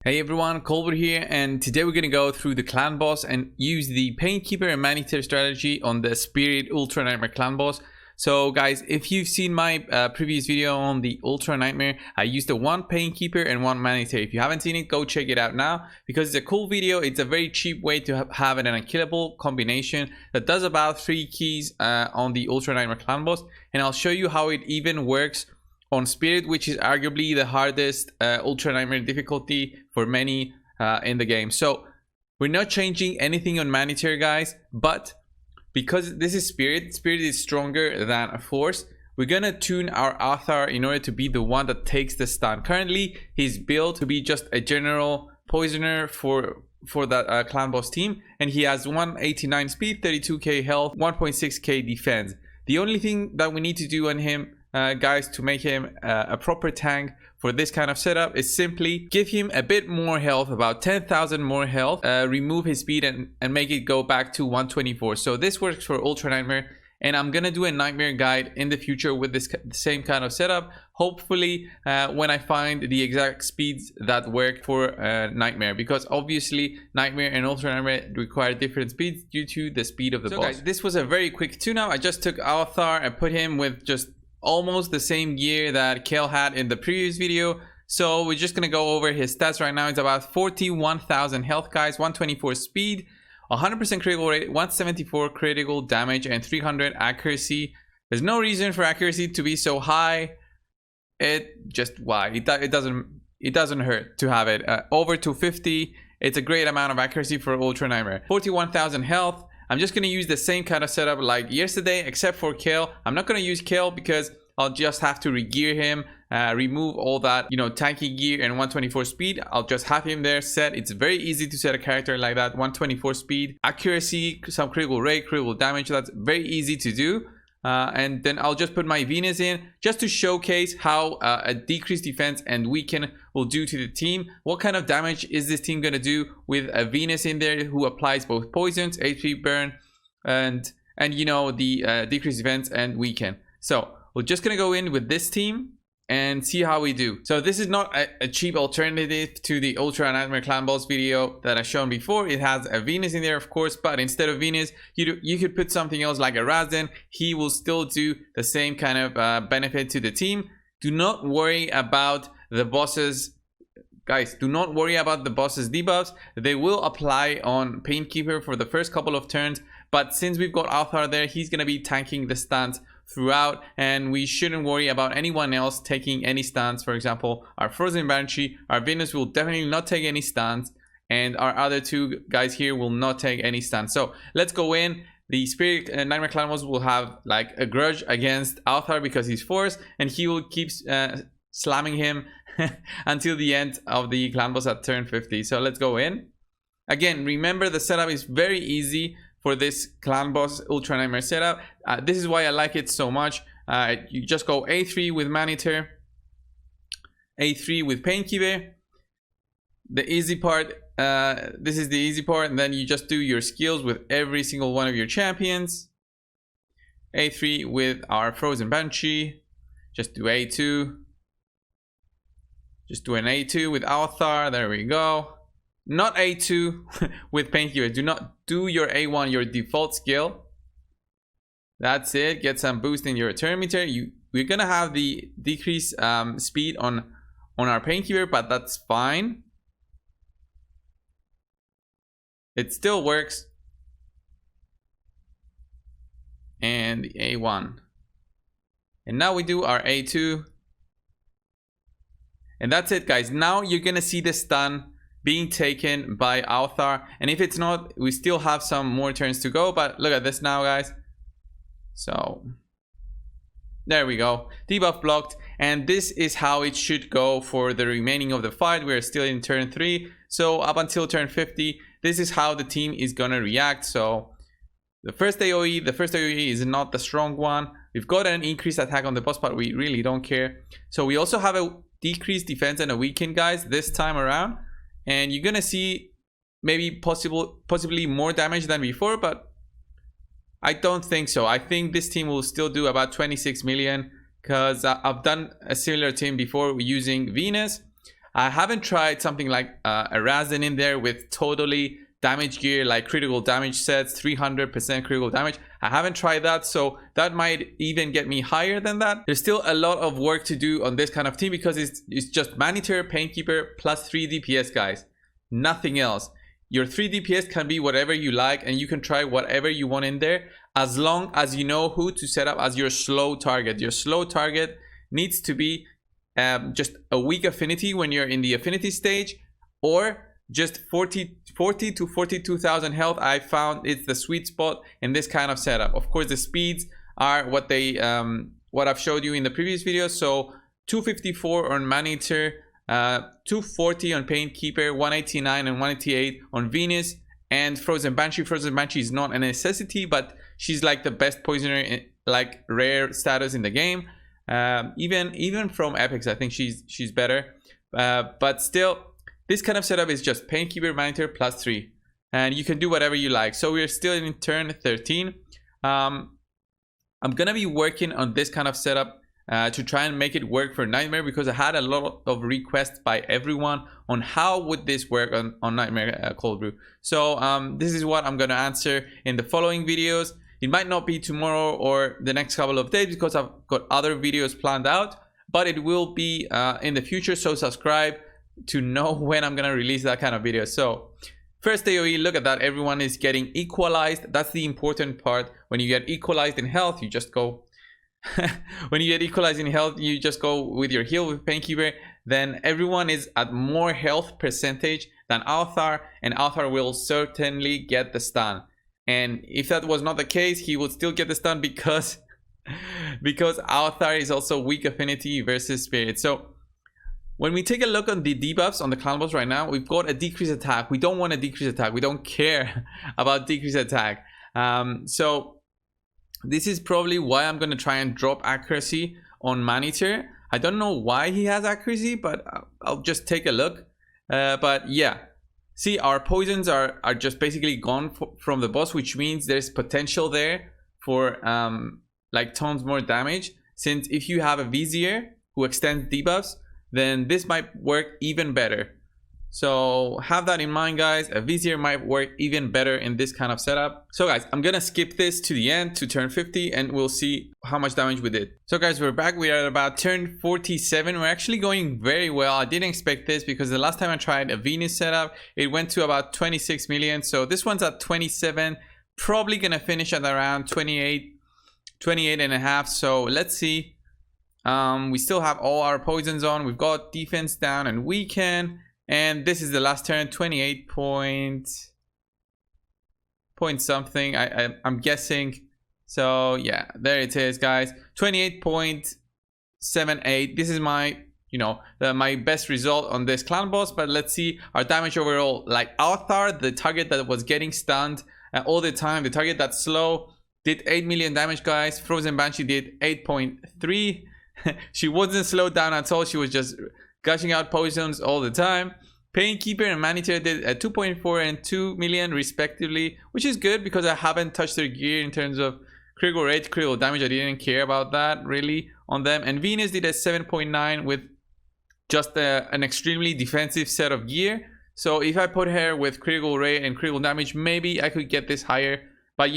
Hey everyone, Colbert here, and today we're going to go through the clan boss and use the Painkeeper and Maneater strategy on the Spirit Ultra Nightmare clan boss. So guys, if you've seen my previous video on the Ultra Nightmare, I used the one Painkeeper and one Maneater. If you haven't seen it, go check it out now because it's a cool video. It's a very cheap way to have an unkillable combination that does about 3 keys on the Ultra Nightmare clan boss, and I'll show you how it even works on Spirit, which is arguably the hardest Ultra Nightmare difficulty for many in the game. So we're not changing anything on Maneater, guys, but because this is Spirit is stronger than a Force, we're gonna tune our Athar in order to be the one that takes the stun. Currently, he's built to be just a general poisoner for that clan boss team, and he has 189 speed, 32k health, 1.6k defense. The only thing that we need to do on him, guys, to make him a proper tank for this kind of setup is simply give him a bit more health, about 10,000 more health, remove his speed and make it go back to 124. So this works for Ultra Nightmare, and I'm gonna do a Nightmare guide in the future with this same kind of setup, hopefully when I find the exact speeds that work for Nightmare, because obviously Nightmare and Ultra Nightmare require different speeds due to the speed of the boss. Guys, this was a very quick tune-up. I just took Althar and put him with just almost the same gear that Kale had in the previous video. So we're just gonna go over his stats right now. It's about 41,000 health, guys, 124 speed, 100% critical rate, 174 critical damage, and 300 accuracy. There's no reason for accuracy to be so high. It just, why? It doesn't hurt to have it over 250. It's a great amount of accuracy for Ultra Nightmare. 41,000 health. I'm just going to use the same kind of setup like yesterday, except for Kale. I'm not going to use Kale because I'll just have to re-gear him, remove all that, tanky gear and 124 speed. I'll just have him there set. It's very easy to set a character like that. 124 speed, accuracy, some critical rate, critical damage. That's very easy to do. And then I'll just put my Venus in just to showcase how a decreased defense and weaken will do to the team. What kind of damage is this team going to do with a Venus in there who applies both poisons, HP burn, and the decreased defense and weaken. So we're just going to go in with this team and see how we do. So this is not a cheap alternative to the Ultra Nightmare clan boss video that I've shown before. It has a Venus in there, of course, but instead of Venus, you could put something else like a Razdan. He will still do the same kind of benefit to the team. Do not worry about the bosses, guys. Do not worry about the boss's debuffs. They will apply on Painkeeper for the first couple of turns, but since we've got Althar there, he's gonna be tanking the stuns throughout, and we shouldn't worry about anyone else taking any stuns. For example, our Frozen Banshee, our Venus will definitely not take any stuns, and our other two guys here will not take any stuns. So let's go in. The Spirit and Nightmare clan boss will have like a grudge against Althar because he's Force, and he will keep slamming him until the end of the clan boss at turn 50. So let's go in. Again, remember the setup is very easy for this clan boss Ultra Nightmare setup. This is why I like it so much. You just go A3 with Maneater, A3 with Painkeeper. The easy part, this is the easy part, and then you just do your skills with every single one of your champions. A3 with our Frozen Banshee, just do A2. Just do an A2 with Althar, there we go. Not A2 with Painkeeper. Do not do your A1, your default skill. That's it. Get some boost in your turn meter. We're gonna have the decreased speed on our Painkeeper, but that's fine. It still works. And the A1. And now we do our A2. And that's it, guys. Now you're gonna see the stun being taken by Althar, and if it's not, we still have some more turns to go, but look at this now, guys. So there we go, debuff blocked, and this is how it should go for the remaining of the fight. We're still in turn 3, so up until turn 50, this is how the team is gonna react. So the first AoE is not the strong one. We've got an increased attack on the boss, but we really don't care. So we also have a decreased defense and a weaken, guys, this time around. And you're gonna see maybe possibly more damage than before, but I don't think so. I think this team will still do about 26 million because I've done a similar team before using Venus. I haven't tried something like a Razin in there with totally damage gear, like critical damage sets, 300% critical damage. I haven't tried that, so that might even get me higher than that. There's still a lot of work to do on this kind of team because it's just Maneater, Painkeeper plus 3 DPS, guys. Nothing else. Your 3 DPS can be whatever you like, and you can try whatever you want in there as long as you know who to set up as your slow target. Your slow target needs to be just a weak affinity when you're in the affinity stage, or just 40 to 42,000 health. I found it's the sweet spot in this kind of setup. Of course, the speeds are what they what I've showed you in the previous video. So 254 on Maneater, 240 on Painkeeper, 189 and 188 on Venus, and Frozen Banshee. Frozen Banshee is not a necessity, but she's like the best poisoner in like rare status in the game. Even from epics, I think she's better. But still, this kind of setup is just Painkeeper, Maneater plus 3, and you can do whatever you like. So we're still in turn 13. I'm gonna be working on this kind of setup to try and make it work for Nightmare, because I had a lot of requests by everyone on how would this work on Nightmare Cold Brew. So this is what I'm gonna answer in the following videos. It might not be tomorrow or the next couple of days because I've got other videos planned out, but it will be in the future. So subscribe to know when I'm gonna release that kind of video. So first AoE, look at that, everyone is getting equalized. That's the important part. When you get equalized in health, you just go when you get equalized in health, you just go with your heal with Painkeeper. Then everyone is at more health percentage than Althar, and Althar will certainly get the stun. And if that was not the case, he would still get the stun because Althar is also weak affinity versus Spirit. So when we take a look on the debuffs on the clan boss right now, we've got a decreased attack. We don't want a decreased attack. We don't care about decreased attack. So this is probably why I'm going to try and drop accuracy on Maneater. I don't know why he has accuracy, but I'll just take a look. But yeah, see, our poisons are just basically gone from the boss, which means there's potential there for like tons more damage. Since if you have a Vizier who extends debuffs, then this might work even better. So have that in mind, guys. A Vizier might work even better in this kind of setup. So guys, I'm gonna skip this to the end to turn 50 and we'll see how much damage we did. So guys, we're back. We are at about turn 47. We're actually going very well. I didn't expect this because the last time I tried a Venus setup, it went to about 26 million. So this one's at 27, probably gonna finish at around 28 and a half. So let's see. We still have all our poisons on. We've got defense down and weaken. And this is the last turn, 28 point something, I'm guessing. So yeah, there it is, guys. 28.78. This is my, my best result on this clan boss. But let's see our damage overall. Like Althar, the target that was getting stunned all the time, the target that's slow, did 8 million damage, guys. Frozen Banshee did 8.3. She wasn't slowed down at all. She was just gushing out poisons all the time. Painkeeper and Maneater did 2.4 and 2 million respectively, which is good because I haven't touched their gear in terms of critical rate, critical damage. I didn't care about that really on them. And Venus did a 7.9 with just an extremely defensive set of gear. So if I put her with critical rate and critical damage, maybe I could get this higher. But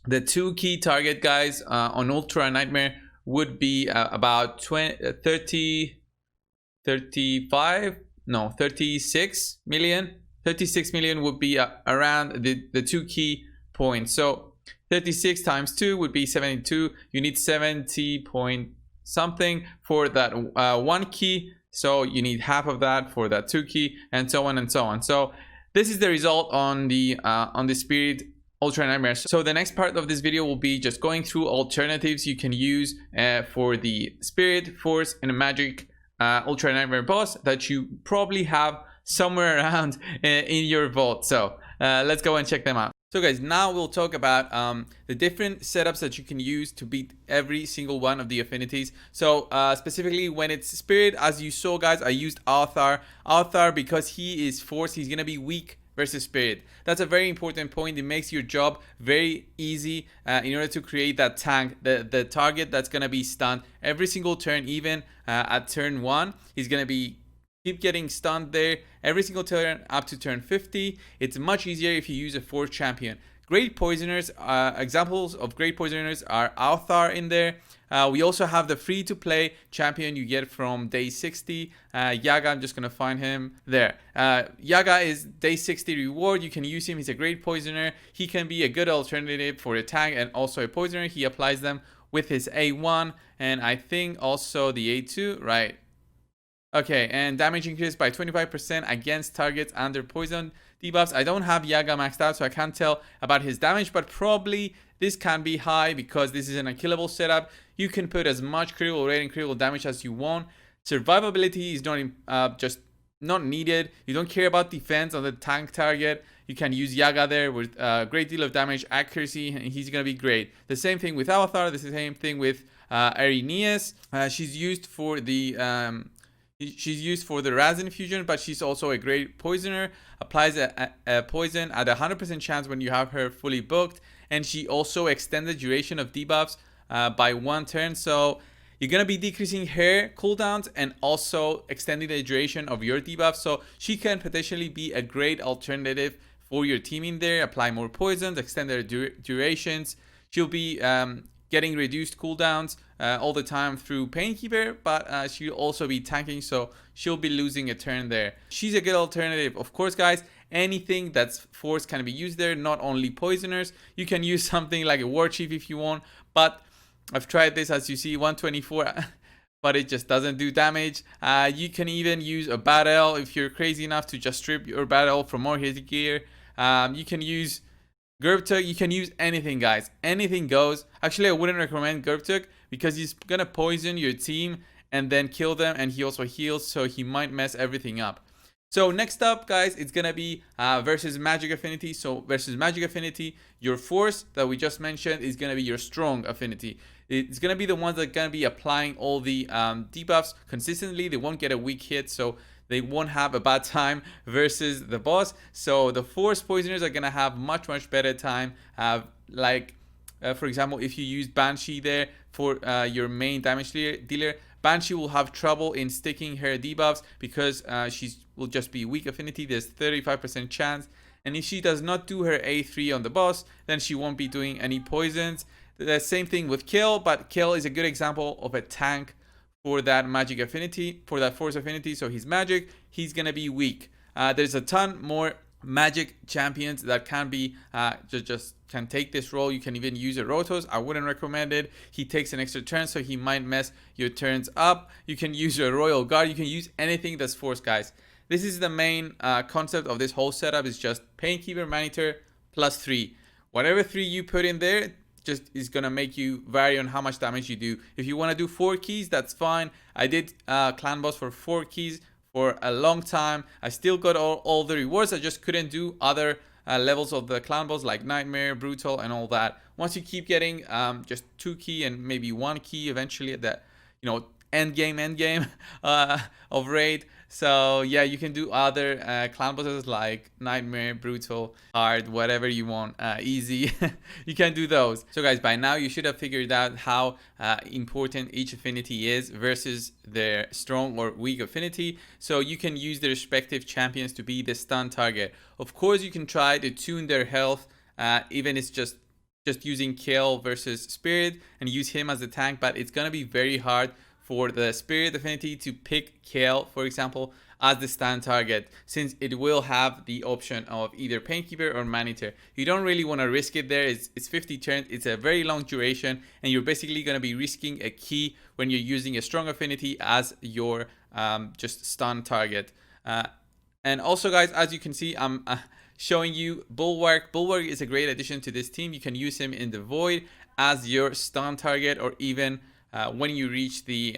the two key target guys on Ultra and Nightmare would be about 36 million. 36 million would be around the two key points. So 36 times 2 would be 72. You need 70 point something for that one key. So you need half of that for that two key, and so on and so on. So this is the result on the Spirit Ultra Nightmare. So the next part of this video will be just going through alternatives you can use for the Spirit, Force, and Magic Ultra Nightmare boss that you probably have somewhere around in your vault. So let's go and check them out. So guys, now we'll talk about the different setups that you can use to beat every single one of the affinities. So specifically when it's Spirit, as you saw guys, I used Althar. Althar, because he is Force, he's gonna be weak versus Spirit. That's a very important point. It makes your job very easy in order to create that tank, the target that's gonna be stunned every single turn. Even at turn 1, he's gonna be keep getting stunned there every single turn up to turn 50. It's much easier if you use a force champion. Great poisoners, examples of great poisoners are Althar in there. We also have the free-to-play champion you get from day 60. Yaga, I'm just going to find him there. Yaga is day 60 reward. You can use him. He's a great poisoner. He can be a good alternative for a tank and also a poisoner. He applies them with his A1 and I think also the A2, right? Okay, and damage increased by 25% against targets under poison debuffs. I don't have Yaga maxed out, so I can't tell about his damage, but probably this can be high because this is an unkillable setup. You can put as much critical rate and critical damage as you want. Survivability is not just not needed. You don't care about defense on the tank target. You can use Yaga there with a great deal of damage, accuracy, and he's going to be great. The same thing with Avatar. The same thing with Arrhenius. She's used for the Raz infusion, but she's also a great poisoner. Applies a poison at 100% chance when you have her fully booked, and she also extends the duration of debuffs by 1 turn. So you're gonna be decreasing her cooldowns and also extending the duration of your debuffs. So she can potentially be a great alternative for your team in there. Apply more poisons, extend their durations. She'll be getting reduced cooldowns all the time through Painkeeper, but she'll also be tanking, so she'll be losing a turn there. She's a good alternative. Of course, guys, anything that's force can be used there, not only poisoners. You can use something like a War Chief if you want, but I've tried this, as you see, 124, but it just doesn't do damage. You can even use a Battle if you're crazy enough to just strip your Battle for more hit gear. You can use Gerbtug, you can use anything, guys. Anything goes. Actually, I wouldn't recommend Gerbtug because he's gonna poison your team and then kill them, and he also heals, so he might mess everything up. So next up, guys, it's gonna be versus Magic Affinity. So versus Magic Affinity, your force that we just mentioned is gonna be your strong affinity. It's gonna be the ones that are gonna be applying all the debuffs consistently. They won't get a weak hit, so they won't have a bad time versus the boss. So the force poisoners are gonna have much better time. For example, if you use Banshee there for your main damage dealer, Banshee will have trouble in sticking her debuffs because she will just be weak affinity. There's 35% chance, and if she does not do her A3 on the boss, then she won't be doing any poisons. The same thing with Kill, but Kill is a good example of a tank for that magic affinity, for that force affinity. So he's magic, he's gonna be weak. There's a ton more magic champions that can be just can take this role. You can even use a Rotos. I wouldn't recommend it. He takes an extra turn, so he might mess your turns up. You can use a Royal Guard. You can use anything that's force, guys. This is the main concept of this whole setup. Is just Painkeeper, Maneater plus 3. Whatever 3 you put in there just is gonna make you vary on how much damage you do. If you want to do 4 keys, that's fine. I did clan boss for 4 keys for a long time. I still got all the rewards. I just couldn't do other levels of the clan boss like Nightmare, Brutal, and all that. Once you keep getting just 2 key and maybe 1 key eventually at that, end game of raid. So yeah, you can do other clan bosses like Nightmare, Brutal, Hard, whatever you want, easy. You can do those. So guys, by now you should have figured out how important each affinity is versus their strong or weak affinity. So you can use the respective champions to be the stun target. Of course, you can try to tune their health, even it's just using Kill versus Spirit and use him as a tank, but it's gonna be very hard for the Spirit affinity to pick Kill, for example, as the stun target, since it will have the option of either Painkeeper or Maneater. You don't really want to risk it there. It's 50 turns, it's a very long duration, and you're basically going to be risking a key when you're using a strong affinity as your just stun target. And also, guys, as you can see, I'm showing you Bulwark. Bulwark is a great addition to this team. You can use him in the Void as your stun target, or even when you reach the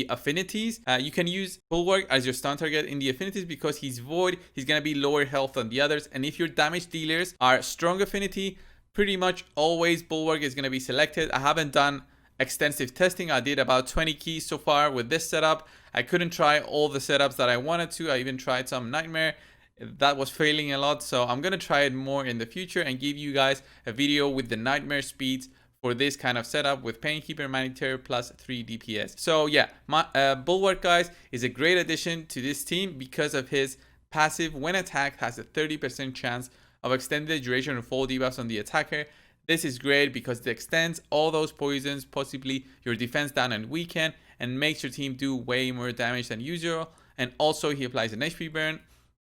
affinities, you can use Bulwark as your stun target in the affinities because he's Void. He's gonna be lower health than the others, and if your damage dealers are strong affinity, pretty much always Bulwark is gonna be selected. I haven't done extensive testing. I did about 20 keys so far with this setup. I couldn't try all the setups that I wanted to. I even tried some Nightmare. That was failing a lot, so I'm gonna try it more in the future and give you guys a video with the Nightmare speeds for this kind of setup with Painkeeper, Humanitarian plus 3 DPS. So yeah, my Bulwark, guys, is a great addition to this team because of his passive. When attacked, has a 30% chance of extended duration of full debuffs on the attacker. This is great because it extends all those poisons, possibly your defense down and weaken, and makes your team do way more damage than usual. And also he applies an HP burn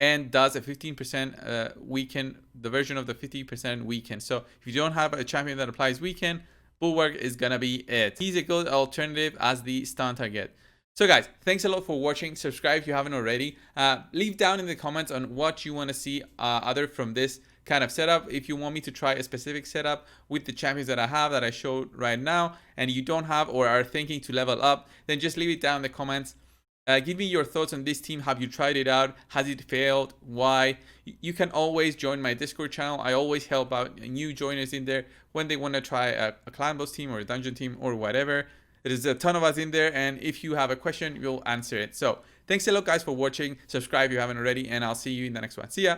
and does a 15% weaken, the version of the 50% weaken. So if you don't have a champion that applies weaken, Bulwark is gonna be it. He's a good alternative as the stun target. So guys, thanks a lot for watching. Subscribe if you haven't already. Leave down in the comments on what you want to see other from this kind of setup. If you want me to try a specific setup with the champions that I have that I showed right now, and you don't have or are thinking to level up, then just leave it down in the comments. Give me your thoughts on this team. Have you tried it out? Has it failed? Why? You can always join my Discord channel. I always help out new joiners in there when they want to try a clan boss team or a dungeon team or whatever. There's a ton of us in there, and if you have a question, we'll answer it. So thanks a lot, guys, for watching. Subscribe if you haven't already, and I'll see you in the next one. See ya.